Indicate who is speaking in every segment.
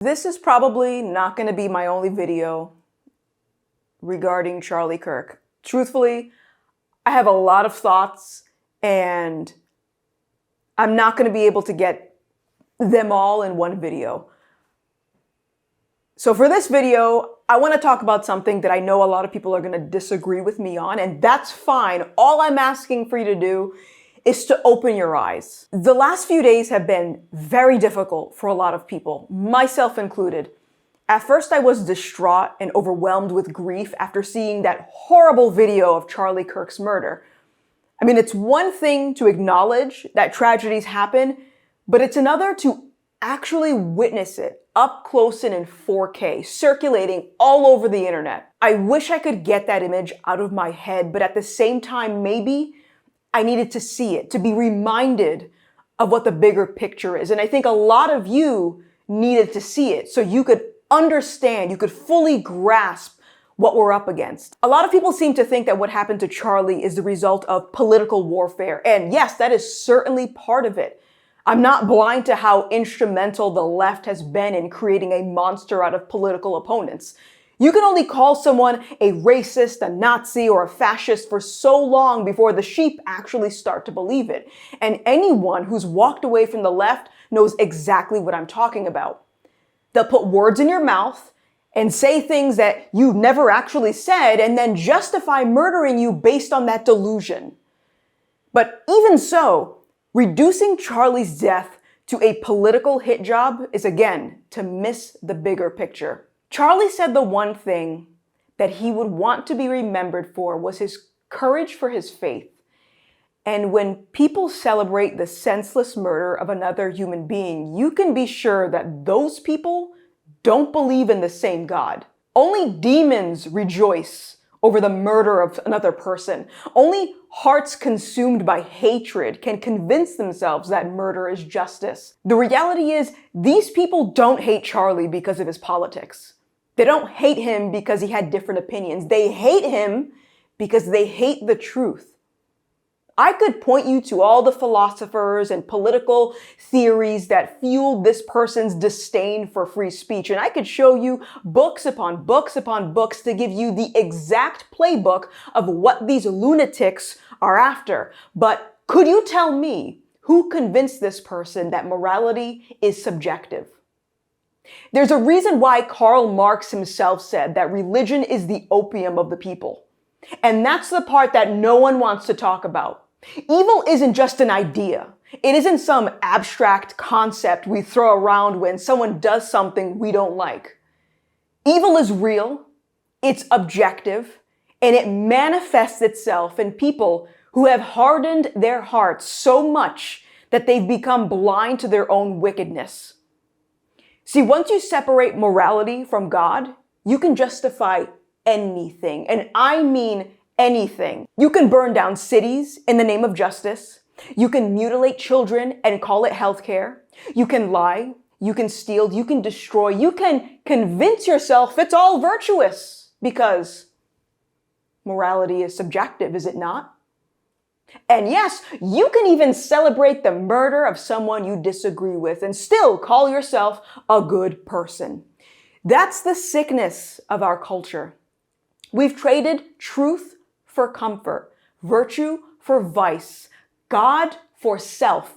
Speaker 1: This is probably not going to be my only video regarding Charlie Kirk. Truthfully, I have a lot of thoughts and I'm not going to be able to get them all in one video. So for this video, I want to talk about something that I know a lot of people are going to disagree with me on, and that's fine. All I'm asking for you to do is to open your eyes. The last few days have been very difficult for a lot of people, myself included. At first, I was distraught and overwhelmed with grief after seeing that horrible video of Charlie Kirk's murder. I mean, it's one thing to acknowledge that tragedies happen, but it's another to actually witness it up close and in 4K, circulating all over the internet. I wish I could get that image out of my head, but at the same time, maybe I needed to see it, to be reminded of what the bigger picture is. And I think a lot of you needed to see it so you could understand, you could fully grasp what we're up against. A lot of people seem to think that what happened to Charlie is the result of political warfare. And yes, that is certainly part of it. I'm not blind to how instrumental the left has been in creating a monster out of political opponents. You can only call someone a racist, a Nazi, or a fascist for so long before the sheep actually start to believe it. And anyone who's walked away from the left knows exactly what I'm talking about. They'll put words in your mouth and say things that you've never actually said and then justify murdering you based on that delusion. But even so, reducing Charlie's death to a political hit job is, again, to miss the bigger picture. Charlie said the one thing that he would want to be remembered for was his courage for his faith. And when people celebrate the senseless murder of another human being, you can be sure that those people don't believe in the same God. Only demons rejoice over the murder of another person. Only hearts consumed by hatred can convince themselves that murder is justice. The reality is, these people don't hate Charlie because of his politics. They don't hate him because he had different opinions. They hate him because they hate the truth. I could point you to all the philosophers and political theories that fueled this person's disdain for free speech. And I could show you books upon books upon books to give you the exact playbook of what these lunatics are after. But could you tell me who convinced this person that morality is subjective? There's a reason why Karl Marx himself said that religion is the opium of the people. And that's the part that no one wants to talk about. Evil isn't just an idea. It isn't some abstract concept we throw around when someone does something we don't like. Evil is real, it's objective, and it manifests itself in people who have hardened their hearts so much that they've become blind to their own wickedness. See, once you separate morality from God, you can justify anything, and I mean anything. You can burn down cities in the name of justice. You can mutilate children and call it healthcare. You can lie. You can steal. You can destroy. You can convince yourself it's all virtuous because morality is subjective, is it not? And yes, you can even celebrate the murder of someone you disagree with and still call yourself a good person. That's the sickness of our culture. We've traded truth for comfort, virtue for vice, God for self.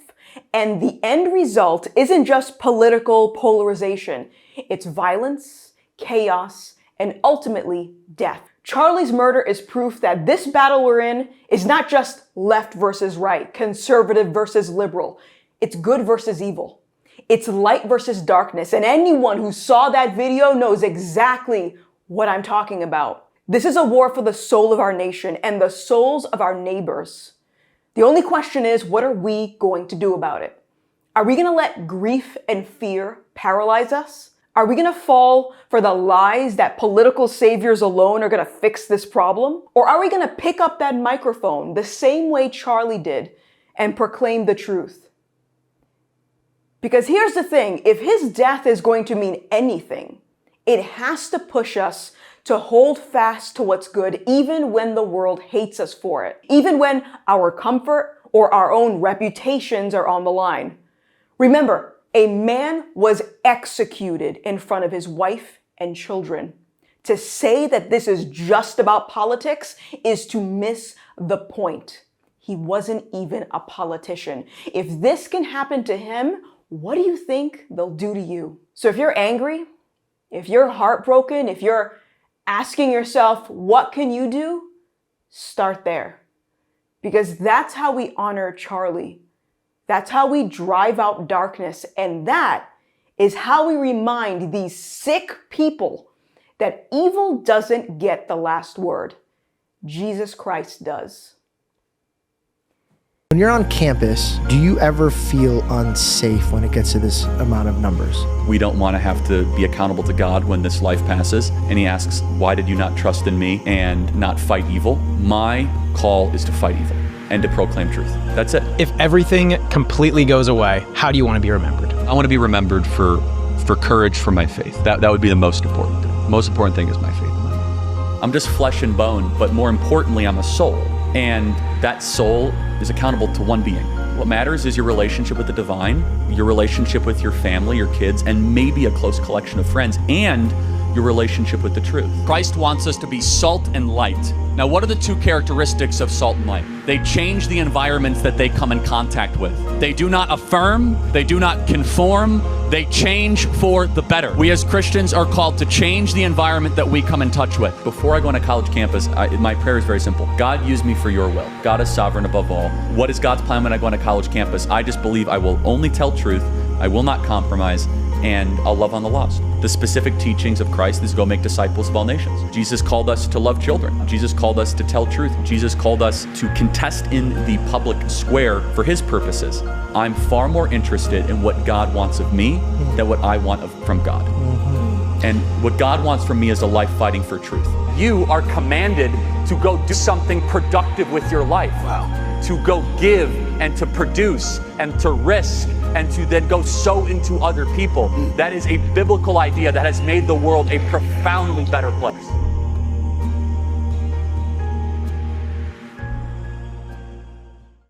Speaker 1: And the end result isn't just political polarization. It's violence, chaos, and ultimately death. Charlie's murder is proof that this battle we're in is not just left versus right, conservative versus liberal. It's good versus evil. It's light versus darkness. And anyone who saw that video knows exactly what I'm talking about. This is a war for the soul of our nation and the souls of our neighbors. The only question is, what are we going to do about it? Are we going to let grief and fear paralyze us? Are we going to fall for the lies that political saviors alone are going to fix this problem? Or are we going to pick up that microphone the same way Charlie did and proclaim the truth? Because here's the thing, if his death is going to mean anything, it has to push us to hold fast to what's good even when the world hates us for it, even when our comfort or our own reputations are on the line. Remember, A man was executed in front of his wife and children. To say that this is just about politics is to miss the point. He wasn't even a politician. If this can happen to him, what do you think they'll do to you? So if you're angry, if you're heartbroken, if you're asking yourself, what can you do? Start there. Because that's how we honor Charlie. That's how we drive out darkness. And that is how we remind these sick people that evil doesn't get the last word. Jesus Christ does.
Speaker 2: When you're on campus, do you ever feel unsafe when it gets to this amount of numbers?
Speaker 3: We don't want to have to be accountable to God when this life passes. And he asks, why did you not trust in me and not fight evil? My call is to fight evil and to proclaim truth. That's it.
Speaker 4: If everything completely goes away, how do you want to be remembered?
Speaker 3: I want to be remembered for courage for my faith. That would be the most important thing. The most important thing is my faith. I'm just flesh and bone, but more importantly, I'm a soul. And that soul is accountable to one being. What matters is your relationship with the divine, your relationship with your family, your kids, and maybe a close collection of friends, and your relationship with the truth. Christ wants us to be salt and light. Now, what are the two characteristics of salt and light? They change the environments that they come in contact with. They do not affirm, they do not conform, they change for the better. We as Christians are called to change the environment that we come in touch with. Before I go on a college campus, my prayer is very simple. God, use me for your will. God is sovereign above all. What is God's plan when I go on a college campus? I just believe I will only tell truth, I will not compromise, and I'll love on the lost. The specific teachings of Christ is go make disciples of all nations. Jesus called us to love children. Jesus called us to tell truth. Jesus called us to contest in the public square for his purposes. I'm far more interested in what God wants of me than what I want from God. And what God wants from me is a life fighting for truth. You are commanded to go do something productive with your life. Wow. To go give and to produce and to risk and to then go sow into other people. That is a biblical idea that has made the world a profoundly better place.